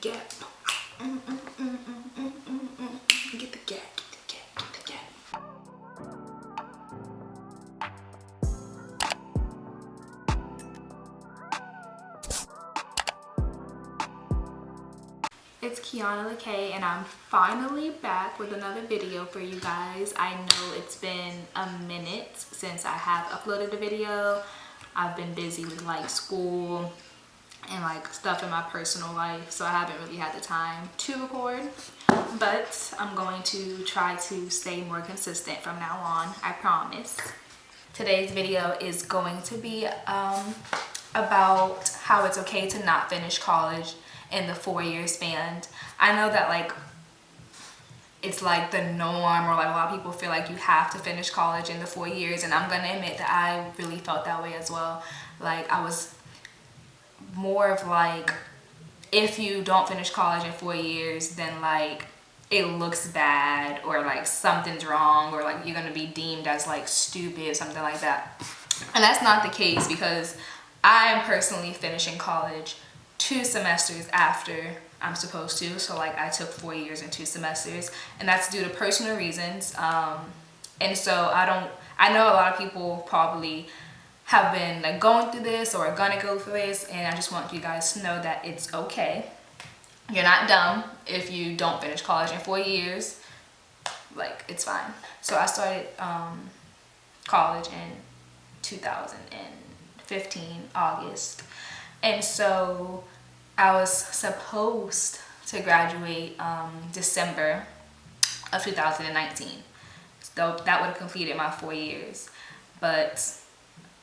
gap. Get the gap, get the gap, get the gap. It's Kiana LaKay and I'm finally back with another video for you guys. I know it's been a minute since I have uploaded a video. I've been busy with like school and like stuff in my personal life, so I haven't really had the time to record, but I'm going to try to stay more consistent from now on, I promise. Today's video is going to be about how it's okay to not finish college in the 4-year span. I know that like it's like the norm, or like a lot of people feel like you have to finish college in the 4 years, and I'm gonna admit that I really felt that way as well. Like I was more of like, if you don't finish college in 4 years, then like it looks bad, or like something's wrong, or like you're gonna be deemed as like stupid, something like that. And that's not the case, because I am personally finishing college 2 semesters after I'm supposed to. So like I took 4 years and 2 semesters, and that's due to personal reasons. And so I know a lot of people probably have been like going through this or are gonna go through this, and I just want you guys to know that it's okay. You're not dumb if you don't finish college in 4 years. Like, it's fine. So I started college in 2015 August, and so I was supposed to graduate December of 2019. So that would have completed my 4 years, but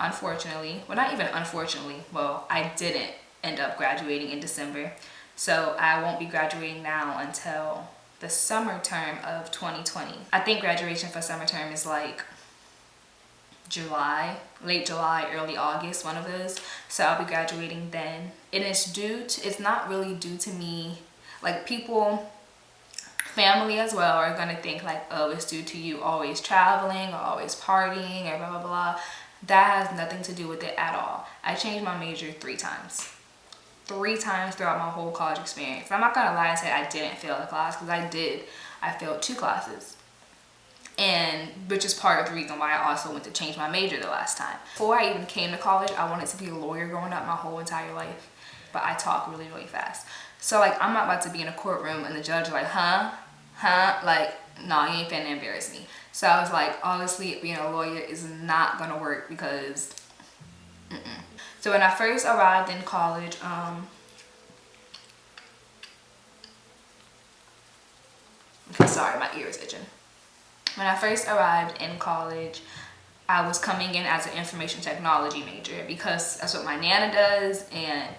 unfortunately, well, not even unfortunately, well, I didn't end up graduating in December. So I won't be graduating now until the summer term of 2020. I think graduation for summer term is like July, late July, early August, one of those. So I'll be graduating then. And it's not really due to me. Like people, family as well, are gonna think like, oh, it's due to you always traveling or always partying or blah, blah, blah. That has nothing to do with it at all. I changed my major 3 times. 3 times throughout my whole college experience. I'm not gonna lie and say I didn't fail a class, because I did. I failed 2 classes. And which is part of the reason why I also went to change my major the last time. Before I even came to college, I wanted to be a lawyer growing up my whole entire life. But I talk really, really fast. So like I'm not about to be in a courtroom and the judge like, huh? Like, nah, you ain't finna embarrass me. So I was like, honestly, being a lawyer is not gonna work, because So when I first arrived in college, okay, sorry, my ear is itching. When I first arrived in college, I was coming in as an information technology major, because that's what my Nana does, and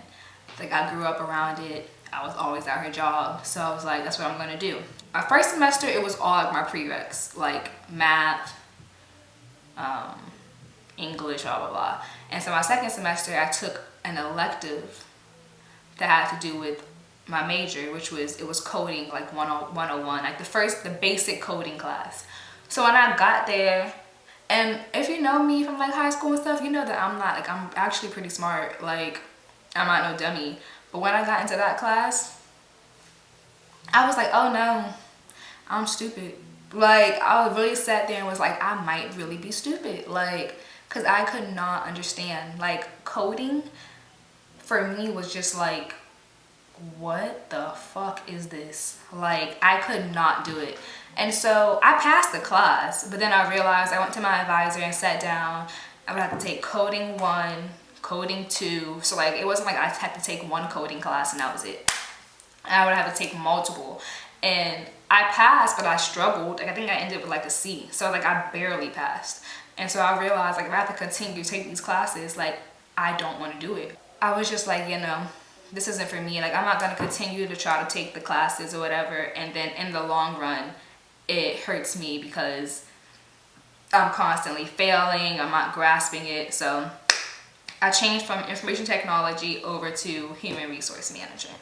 like I grew up around it. I was always at her job, so I was like, that's what I'm gonna do. My first semester, it was all like my prereqs, like math, English, blah, blah, blah. And so my second semester, I took an elective that had to do with my major, which was, it was coding, like 101, like the basic coding class. So when I got there, and if you know me from like high school and stuff, you know that I'm actually pretty smart. Like, I'm not no dummy. But when I got into that class, I was like, oh no, I'm stupid. Like, I really sat there and was like, I might really be stupid. Like, because I could not understand. Like, coding for me was just like, what the fuck is this? Like, I could not do it. And so I passed the class, but then I realized, I went to my advisor and sat down. I would have to take coding 1, coding 2. So like, it wasn't like I had to take 1 coding class and that was it. And I would have to take multiple. And I passed, but I struggled. Like, I think I ended with like a C. So like, I barely passed. And so I realized, like, if I have to continue to take these classes, like, I don't want to do it. I was just like, you know, this isn't for me. Like, I'm not going to continue to try to take the classes or whatever, and then in the long run it hurts me because I'm constantly failing, I'm not grasping it. So I changed from information technology over to human resource management.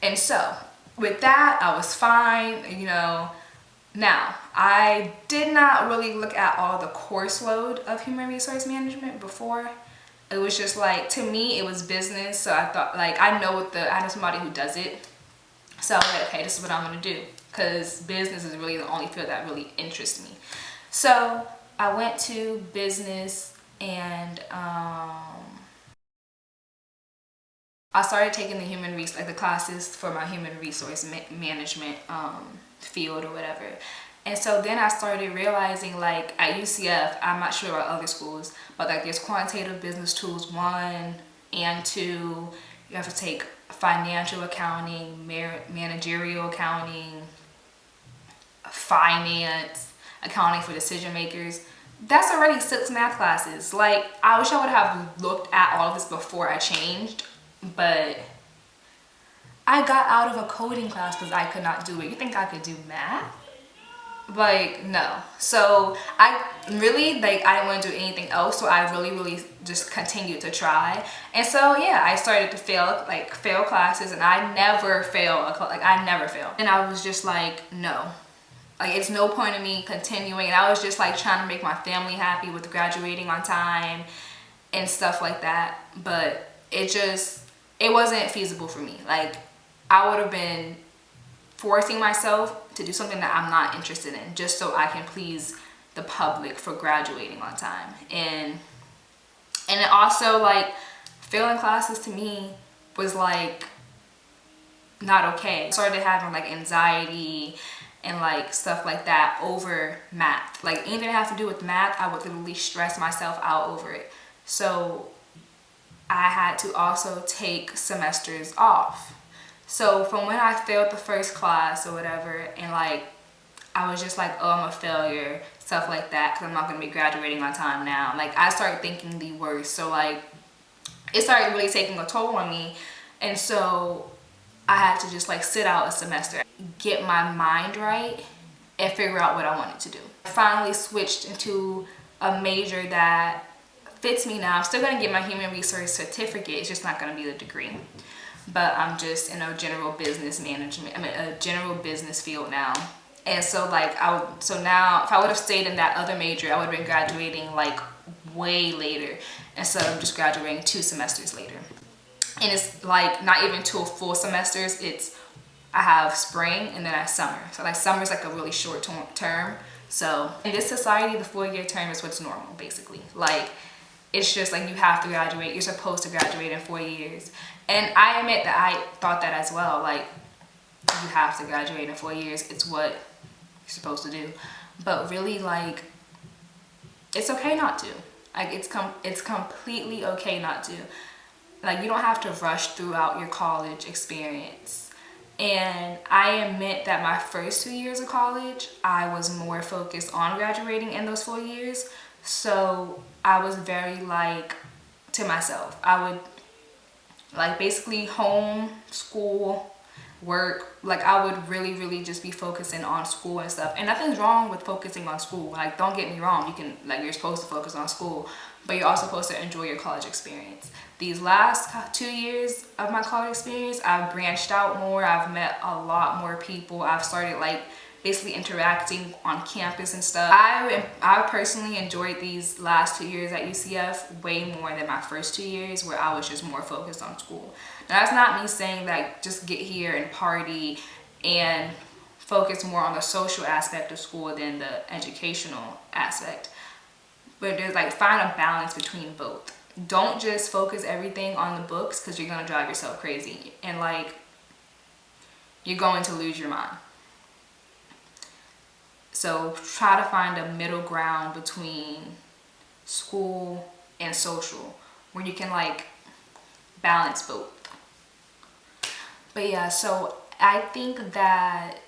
And so with that, I was fine, you know. Now, I did not really look at all the course load of human resource management before. It was just like, to me, it was business. So I thought, like, I know somebody who does it. So I was like, okay, this is what I'm gonna do, because business is really the only field that really interests me. So I went to business, and I started taking the classes for my human resource management field or whatever. And so then I started realizing, like, at UCF, I'm not sure about other schools, but like there's quantitative business tools 1 and 2. You have to take financial accounting, managerial accounting, finance, accounting for decision makers. That's already 6 math classes. Like, I wish I would have looked at all of this before I changed, but I got out of a coding class because I could not do it. You think I could do math? Like, no. So I really, like, I didn't want to do anything else, so I really just continued to try. And so yeah, I started to fail classes, and I never fail I never fail. And I was just like, no, like, it's no point in me continuing. And I was just like trying to make my family happy with graduating on time and stuff like that, but it wasn't feasible for me. Like, I would have been forcing myself to do something that I'm not interested in just so I can please the public for graduating on time. And it also, like, failing classes to me was like not okay. I started having like anxiety and like stuff like that over math. Like, anything that has to do with math, I would literally stress myself out over it. So I had to also take semesters off. So from when I failed the first class or whatever, and like I was just like, oh, I'm a failure, stuff like that, because I'm not going to be graduating on time now. Like, I started thinking the worst. So like, it started really taking a toll on me. And so I had to just like sit out a semester, get my mind right, and figure out what I wanted to do. I finally switched into a major that fits me now. I'm still going to get my human resource certificate. It's just not going to be the degree. But I'm just in a general business management, a general business field now. And so like, so now if I would have stayed in that other major, I would have been graduating like way later instead of just graduating 2 semesters later. And it's like not even 2 full semesters. I have spring and then I have summer. So like, summer is like a really short term. So in this society, the 4-year term is what's normal, basically. Like, it's just like, you have to graduate. You're supposed to graduate in 4 years. And I admit that I thought that as well. Like, you have to graduate in 4 years. It's what you're supposed to do. But really, like, it's okay not to. Like, it's completely okay not to. Like, you don't have to rush throughout your college experience. And I admit that my first 2 years of college, I was more focused on graduating in those 4 years. So I was very like to myself. I would like basically home, school, work. Like, I would really just be focusing on school and stuff. And nothing's wrong with focusing on school. Like, don't get me wrong. You can, like, you're supposed to focus on school, but you're also supposed to enjoy your college experience. These last 2 years of my college experience, I've branched out more. I've met a lot more people. I've started like basically interacting on campus and stuff. I personally enjoyed these last 2 years at UCF way more than my first 2 years, where I was just more focused on school. Now, that's not me saying that just get here and party and focus more on the social aspect of school than the educational aspect. But there's like, find a balance between both. Don't just focus everything on the books, because you're gonna drive yourself crazy and like, you're going to lose your mind. So try to find a middle ground between school and social, where you can like balance both. But yeah, so I think that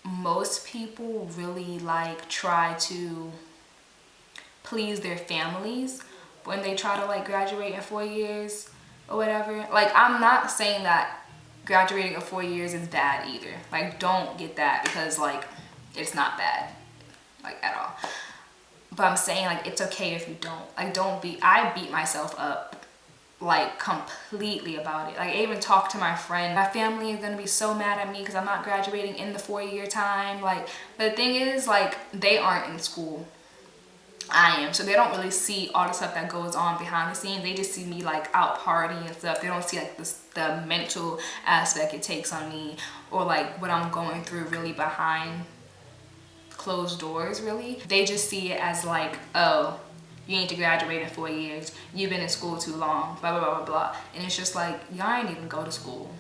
most people really like try to please their families when they try to like graduate in 4 years or whatever. Like, I'm not saying that graduating in 4 years is bad either. Like, don't get that, because like, it's not bad, like, at all. But I'm saying, like, it's okay if you don't. Like, I beat myself up, like, completely about it. Like, I even talked to my friend. My family is gonna be so mad at me because I'm not graduating in the 4-year time. Like, but the thing is, like, they aren't in school. I am. So they don't really see all the stuff that goes on behind the scenes. They just see me like out partying and stuff. They don't see like the mental aspect it takes on me, or like what I'm going through really behind closed doors. Really, they just see it as like, oh, you need to graduate in 4 years, you've been in school too long, blah blah blah blah blah. And it's just like, y'all ain't even go to school.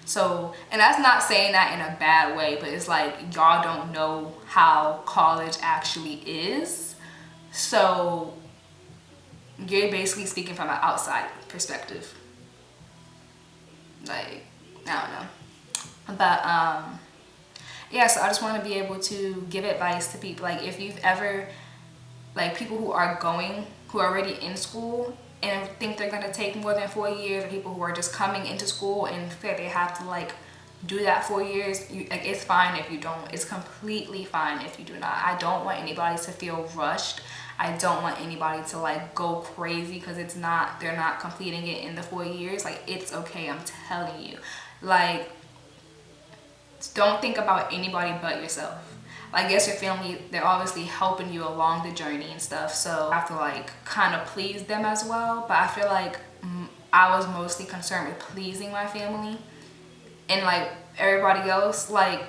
So, and that's not saying that in a bad way, but it's like y'all don't know how college actually is. So you're basically speaking from an outside perspective. Like, I don't know. But yeah, so I just want to be able to give advice to people. Like, if you've ever, like, people who are already in school and think they're going to take more than 4 years, or people who are just coming into school and feel like they have to like do that 4 years, like, it's fine if you don't. It's completely fine if you do not. I don't want anybody to feel rushed. I don't want anybody to like go crazy because they're not completing it in the 4 years. Like, it's okay, I'm telling you. Like, don't think about anybody but yourself. Like, yes, your family, they're obviously helping you along the journey and stuff, so I have to like kind of please them as well. But I feel like I was mostly concerned with pleasing my family, and like everybody else, like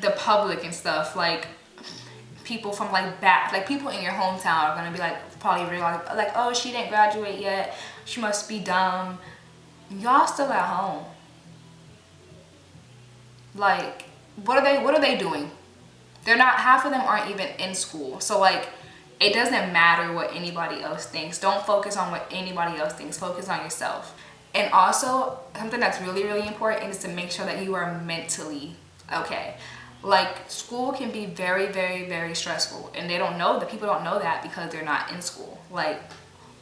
the public and stuff, like people from like people in your hometown are gonna be like, probably realize like, oh, she didn't graduate yet, she must be dumb. Y'all still at home. Like, what are they doing? They're not, half of them aren't even in school. So like, it doesn't matter what anybody else thinks. Don't focus on what anybody else thinks. Focus on yourself. And also, something that's really, really important is to make sure that you are mentally okay. Like, school can be very, very, very stressful, and people don't know that because they're not in school. Like,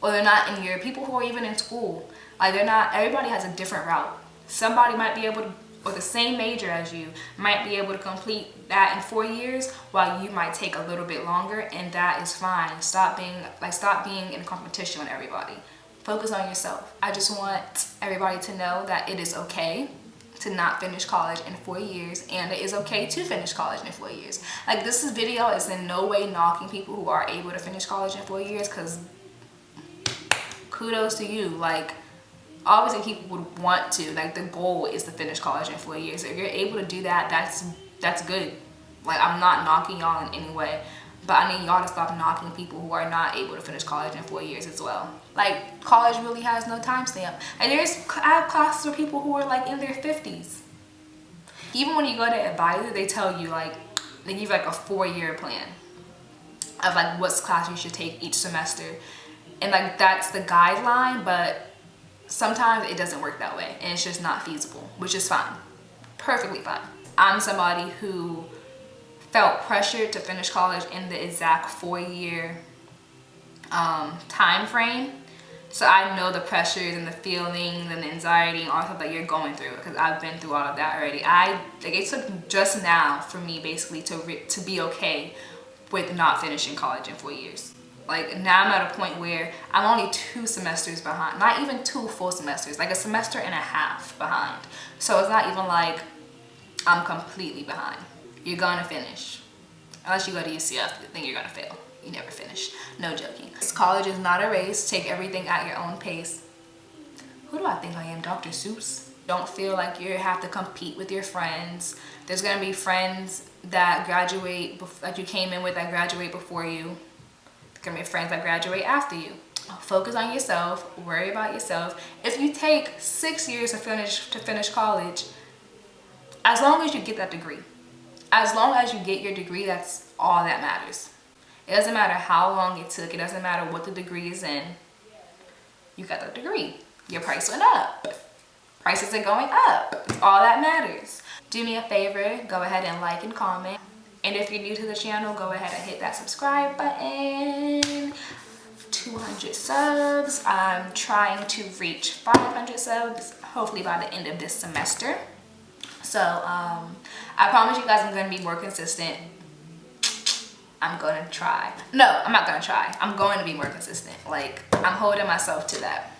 or they're not in people who are even in school. Like, everybody has a different route. Somebody might be able to, or the same major as you, might be able to complete that in 4 years, while you might take a little bit longer, and that is fine. Stop being in competition with everybody. Focus on yourself. I just want everybody to know that it is okay to not finish college in 4 years, and it is okay to finish college in 4 years. Like, this video is in no way knocking people who are able to finish college in 4 years, because kudos to you. Like, obviously people would want to, like, the goal is to finish college in 4 years. If you're able to do that, that's good. Like, I'm not knocking y'all in any way, but I need y'all to stop knocking people who are not able to finish college in 4 years as well. Like, college really has no timestamp. And I have classes for people who are like in their 50s. Even when you go to advisor, they tell you, like, they give you like a 4-year plan of like what class you should take each semester, and like that's the guideline. But sometimes it doesn't work that way, and it's just not feasible, which is fine, perfectly fine. I'm somebody who felt pressured to finish college in the exact 4-year time frame. So I know the pressures and the feelings and the anxiety and all the stuff that you're going through, because I've been through all of that already. It took just now for me basically to be okay with not finishing college in 4 years. Like, now I'm at a point where I'm only 2 semesters behind. Not even 2 full semesters, like a semester and a half behind. So it's not even like I'm completely behind. You're gonna finish. Unless you go to UCF, then you're gonna fail. You never finish. No joking. College is not a race. Take everything at your own pace. Who do I think I am? Dr. Seuss? Don't feel like you have to compete with your friends. There's gonna be friends that graduate, that you came in with, that graduate before you. There's gonna be friends that graduate after you. Focus on yourself. Worry about yourself. If you take 6 years to finish college, as long as you get that degree, as long as you get your degree, that's all that matters. It doesn't matter how long it took. It doesn't matter what the degree is in. You got the degree. Your price went up. Prices are going up. It's all that matters. Do me a favor. Go ahead and like and comment. And if you're new to the channel, go ahead and hit that subscribe button. 200 subs. I'm trying to reach 500 subs, hopefully by the end of this semester. So I promise you guys I'm going to be more consistent. I'm going to try. No, I'm not going to try. I'm going to be more consistent. Like, I'm holding myself to that.